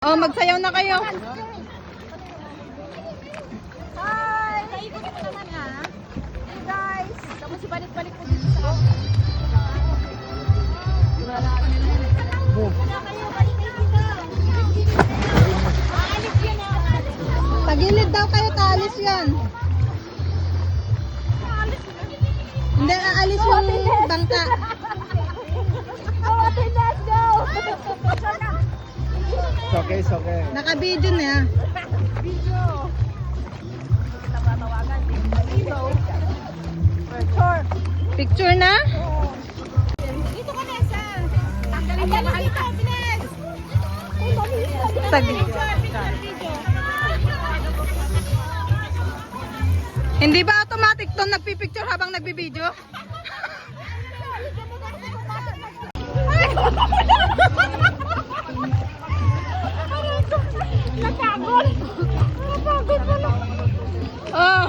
Oh, magsayaw na kayo. Hi! Naikot ko naman ha. Hey guys! Tapos ibalik-balik ko dito sa ako. Tagilid daw kayo, taalis yan. Hindi, aalis yung bangka. Let's go! It's okay, it's okay. Naka-video na yan. Video! Tatawagan. Video. Sure. Picture na? Dito ka, Nessa. Tanggalin mo na dito, bilis. Hindi ba automatic to nagpipicture habang nagbibideo? Napagod. Napagod mo na. Oh.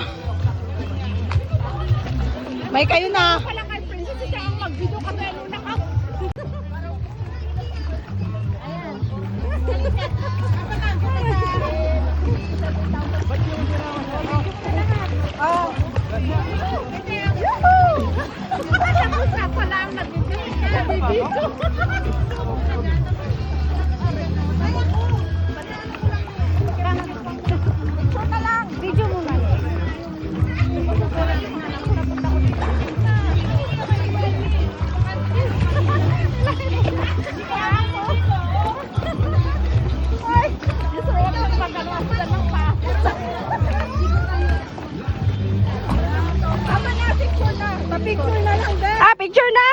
May kayo na. Pala kay Princess, siya ang mag-video kasi ano na ka. Video mo na. Picture na lang din. Ah, picture na.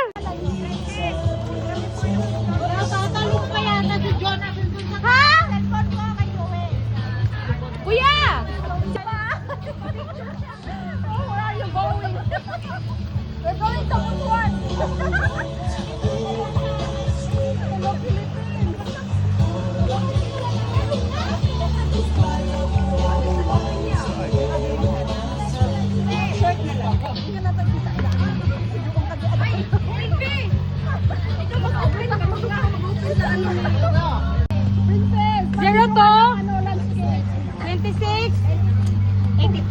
Ha? Kuya! Oh, where are you going? We're going to Butuan. Hello, Princess! 26. 83.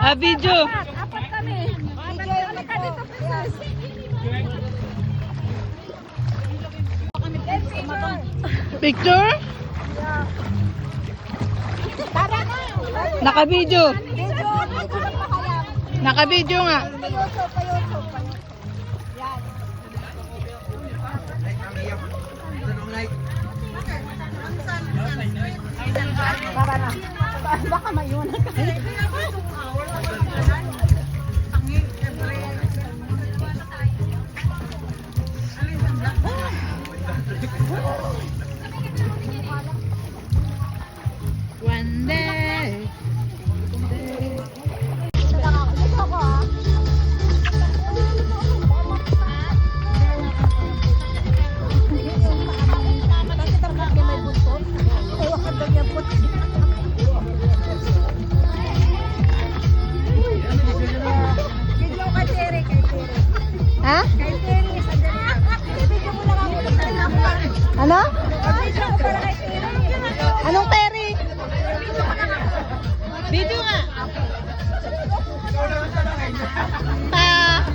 Ah, video. Apat kami. Ano ka dito, Princess? Picture? Tara na! Naka-video. Video! Naka-video nga. Tara na. Baka mayunan ka. One day. Ha? Ano? Anong Terry? Video nga.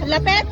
Lapet?